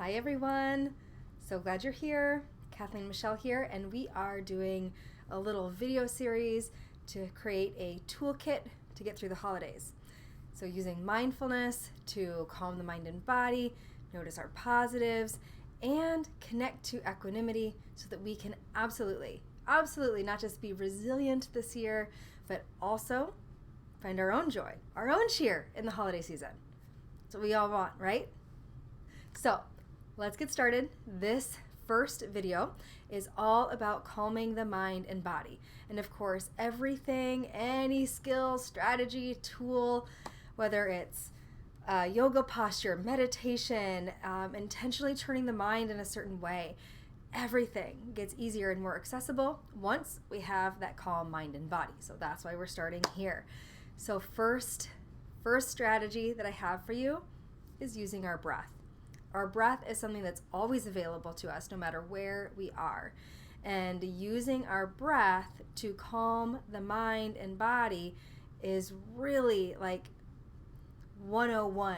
Hi everyone, so glad you're here. Kathleen Michelle here, and we are doing a little video series to create a toolkit to get through the holidays. So using mindfulness to calm the mind and body, notice our positives, and connect to equanimity so that we can absolutely not just be resilient this year, but also find our own joy, our own cheer in the holiday season. That's what we all want, right? So let's get started. This first video is all about calming the mind and body. And of course, everything, any skill, strategy, tool, whether it's yoga posture, meditation, intentionally turning the mind in a certain way, everything gets easier and more accessible once we have that calm mind and body. So that's why we're starting here. So first strategy that I have for you is using our breath. Our breath is something that's always available to us no matter where we are. And using our breath to calm the mind and body is really like 101.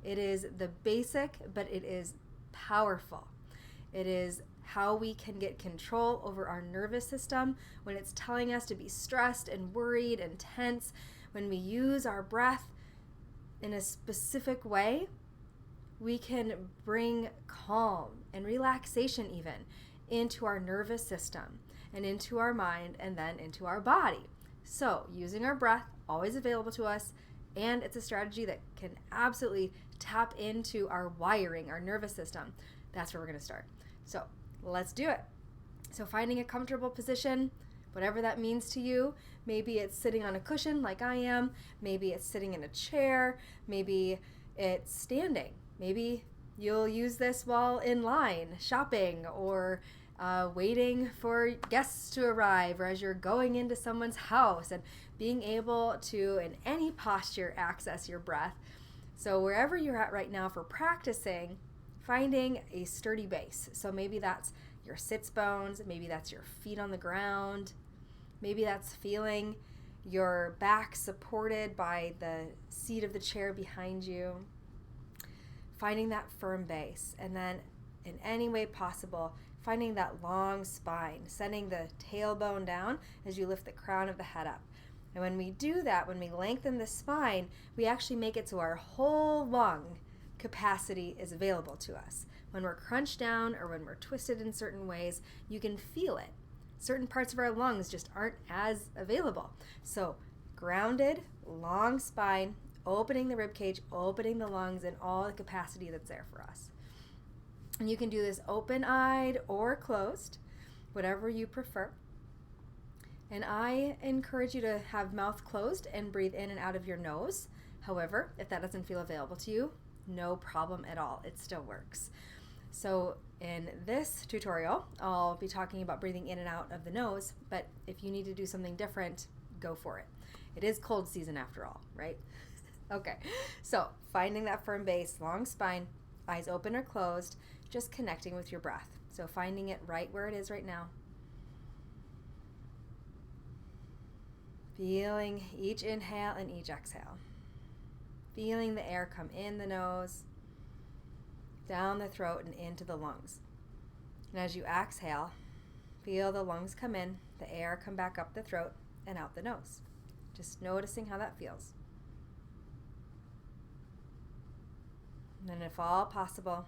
It is the basic, but it is powerful. It is how we can get control over our nervous system when it's telling us to be stressed and worried and tense. When we use our breath in a specific way, we can bring calm and relaxation even into our nervous system and into our mind and then into our body. So using our breath, always available to us, and it's a strategy that can absolutely tap into our wiring, our nervous system. That's where we're going to start. So let's do it. So finding a comfortable position, whatever that means to you. Maybe it's sitting on a cushion like I am. Maybe it's sitting in a chair. Maybe it's standing. Maybe you'll use this while in line shopping or waiting for guests to arrive, or as you're going into someone's house, and being able to, in any posture, access your breath. So wherever you're at right now for practicing, finding a sturdy base. So maybe that's your sits bones, maybe that's your feet on the ground, maybe that's feeling your back supported by the seat of the chair behind you. Finding that firm base, and then in any way possible, finding that long spine, sending the tailbone down as you lift the crown of the head up. And when we do that, when we lengthen the spine, we actually make it so our whole lung capacity is available to us. When we're crunched down or when we're twisted in certain ways, you can feel it. Certain parts of our lungs just aren't as available. So grounded, long spine, opening the rib cage, opening the lungs, and all the capacity that's there for us. And you can do this open-eyed or closed, whatever you prefer. And I encourage you to have mouth closed and breathe in and out of your nose. However, if that doesn't feel available to you, no problem at all. It still works. So in this tutorial, I'll be talking about breathing in and out of the nose, but if you need to do something different, go for it. It is cold season after all, right? Okay, so finding that firm base, long spine, eyes open or closed, just connecting with your breath. So finding it right where it is right now. Feeling each inhale and each exhale. Feeling the air come in the nose, down the throat and into the lungs. And as you exhale, feel the lungs come in, the air come back up the throat and out the nose. Just noticing how that feels. And if all possible,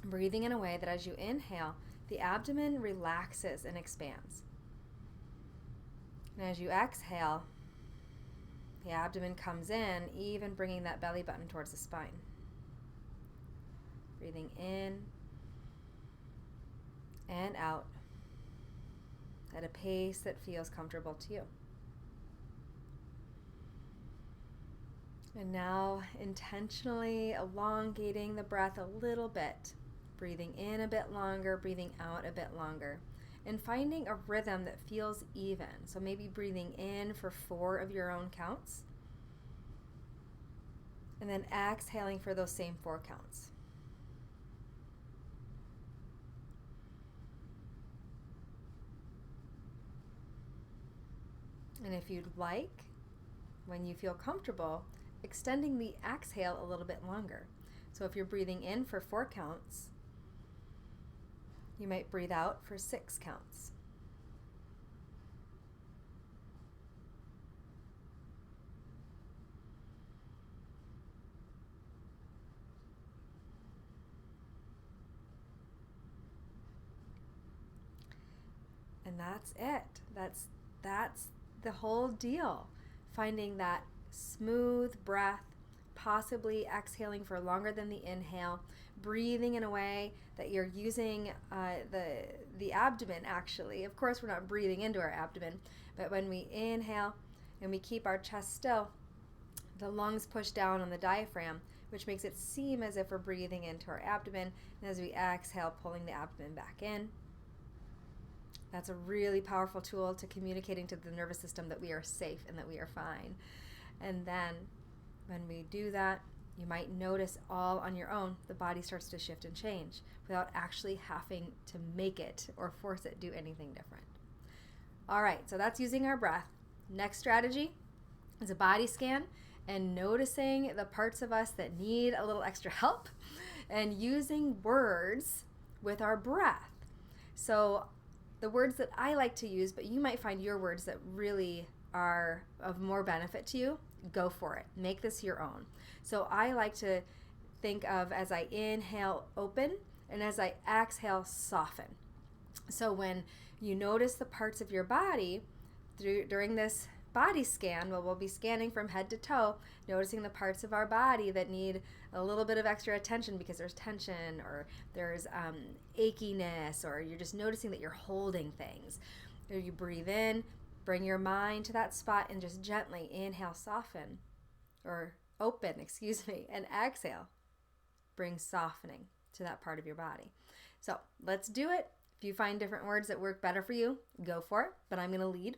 breathing in a way that as you inhale, the abdomen relaxes and expands. And as you exhale, the abdomen comes in, even bringing that belly button towards the spine. Breathing in and out at a pace that feels comfortable to you. And now intentionally elongating the breath a little bit, breathing in a bit longer, breathing out a bit longer, and finding a rhythm that feels even. So maybe breathing in for 4 of your own counts, and then exhaling for those same 4 counts. And if you'd like, when you feel comfortable, extending the exhale a little bit longer. So if you're breathing in for 4 counts, You might breathe out for 6 counts. And that's it. That's the whole deal. Finding that smooth breath, possibly exhaling for longer than the inhale, breathing in a way that you're using the abdomen actually. Of course, we're not breathing into our abdomen, but when we inhale and we keep our chest still, the lungs push down on the diaphragm, which makes it seem as if we're breathing into our abdomen, and as we exhale, pulling the abdomen back in. That's a really powerful tool to communicating to the nervous system that we are safe and that we are fine. And then when we do that, you might notice all on your own, the body starts to shift and change without actually having to make it or force it do anything different. All right, so that's using our breath. Next strategy is a body scan and noticing the parts of us that need a little extra help and using words with our breath. So the words that I like to use, but you might find your words that really are of more benefit to you, go for it. Make this your own. So I like to think of as I inhale, open, and as I exhale, soften. So when you notice the parts of your body during this body scan, well, we'll be scanning from head to toe, noticing the parts of our body that need a little bit of extra attention because there's tension or there's achiness, or you're just noticing that you're holding things. Or you breathe in, bring your mind to that spot and just gently inhale, soften, or open, and exhale, bring softening to that part of your body. So let's do it. If you find different words that work better for you, go for it, but I'm going to lead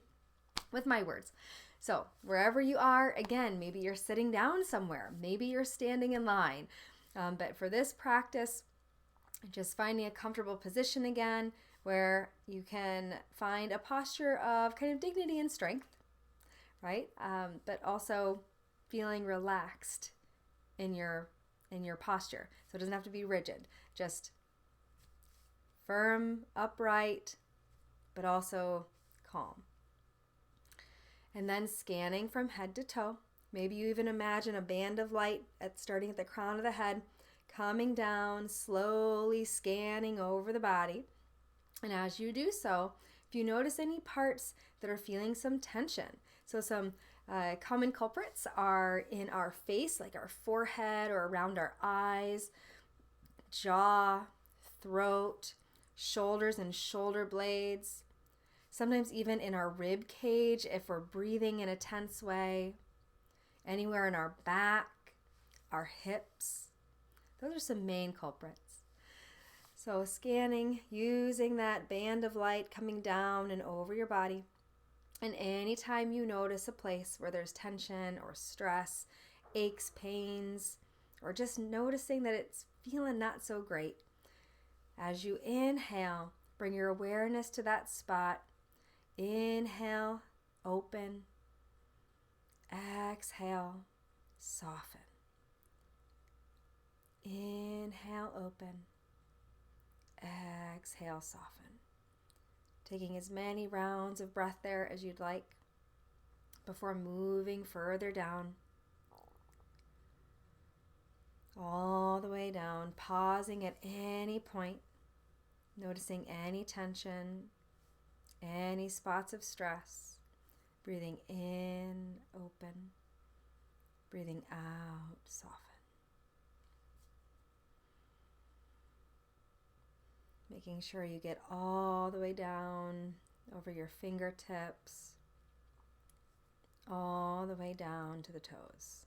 with my words. So wherever you are, again, maybe you're sitting down somewhere, maybe you're standing in line, but for this practice, just finding a comfortable position again where you can find a posture of kind of dignity and strength, right? But also feeling relaxed in your posture. So it doesn't have to be rigid, just firm, upright, but also calm. And then scanning from head to toe. Maybe you even imagine a band of light starting at the crown of the head, coming down, slowly scanning over the body. And as you do so, if you notice any parts that are feeling some tension, so some common culprits are in our face, like our forehead or around our eyes, jaw, throat, shoulders and shoulder blades, sometimes even in our rib cage if we're breathing in a tense way, anywhere in our back, our hips. Those are some main culprits. So scanning, using that band of light coming down and over your body. And anytime you notice a place where there's tension or stress, aches, pains, or just noticing that it's feeling not so great, as you inhale, bring your awareness to that spot. Inhale, open. Exhale, soften. Inhale, open. Exhale, soften. Taking as many rounds of breath there as you'd like before moving further down. All the way down, pausing at any point, noticing any tension, any spots of stress. Breathing in, open. Breathing out, soften. Making sure you get all the way down over your fingertips, all the way down to the toes.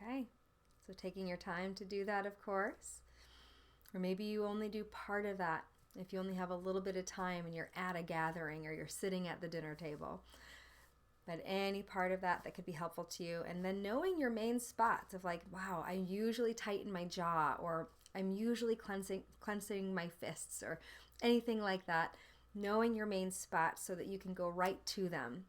Okay, so taking your time to do that, of course. Or maybe you only do part of that if you only have a little bit of time and you're at a gathering or you're sitting at the dinner table. But any part of that could be helpful to you. And then knowing your main spots of like, wow, I usually tighten my jaw, or I'm usually cleansing my fists, or anything like that. knowing your main spots so that you can go right to them.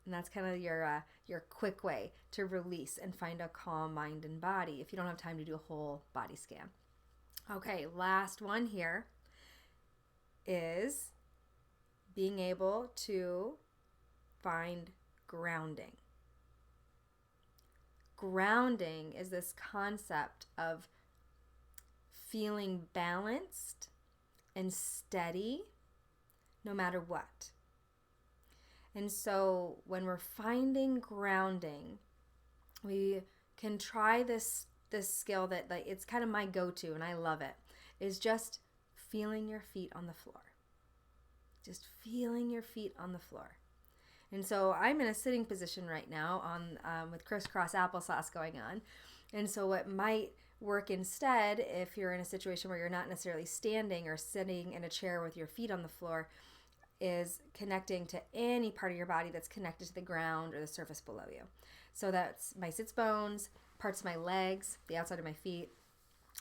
And that's kind of your quick way to release and find a calm mind and body if you don't have time to do a whole body scan. Okay, last one here is being able to find grounding. Grounding is this concept of feeling balanced and steady no matter what. And so when we're finding grounding, we can try this skill that like it's kind of my go-to and I love it, is just feeling your feet on the floor. Just feeling your feet on the floor. And so I'm in a sitting position right now with crisscross applesauce going on. And so what might work instead, if you're in a situation where you're not necessarily standing or sitting in a chair with your feet on the floor, is connecting to any part of your body that's connected to the ground or the surface below you. So that's my sits bones, parts of my legs, the outside of my feet.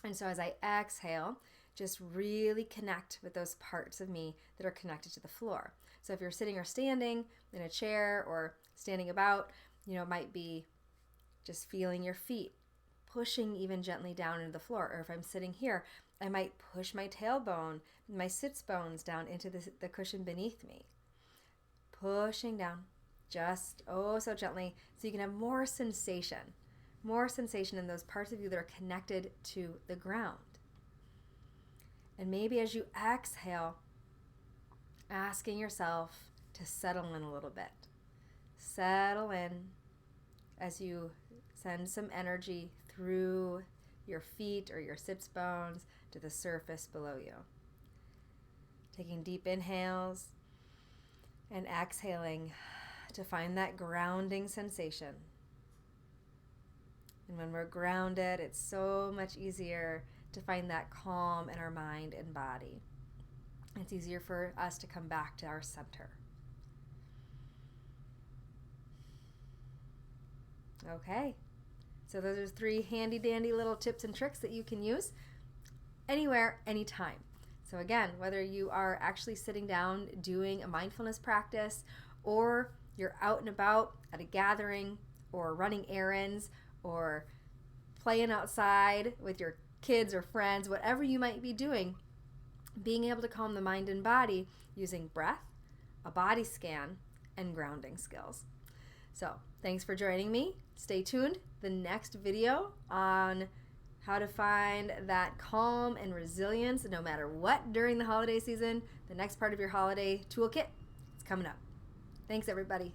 And so as I exhale, just really connect with those parts of me that are connected to the floor. So if you're sitting or standing in a chair or standing about, it might be just feeling your feet, pushing even gently down into the floor. Or if I'm sitting here, I might push my tailbone, my sits bones down into the cushion beneath me. Pushing down just so gently so you can have more sensation in those parts of you that are connected to the ground. And maybe as you exhale, asking yourself to settle in a little bit. Settle in as you send some energy through your feet or your sits bones to the surface below you. Taking deep inhales and exhaling to find that grounding sensation. And when we're grounded, it's so much easier to find that calm in our mind and body. It's easier for us to come back to our center. Okay, so those are 3 handy dandy little tips and tricks that you can use anywhere, anytime. So again, whether you are actually sitting down doing a mindfulness practice, or you're out and about at a gathering, or running errands, or playing outside with your kids or friends, whatever you might be doing, being able to calm the mind and body using breath, a body scan, and grounding skills. So thanks for joining me. Stay tuned. The next video on how to find that calm and resilience no matter what during the holiday season, the next part of your holiday toolkit, it's coming up. Thanks, everybody.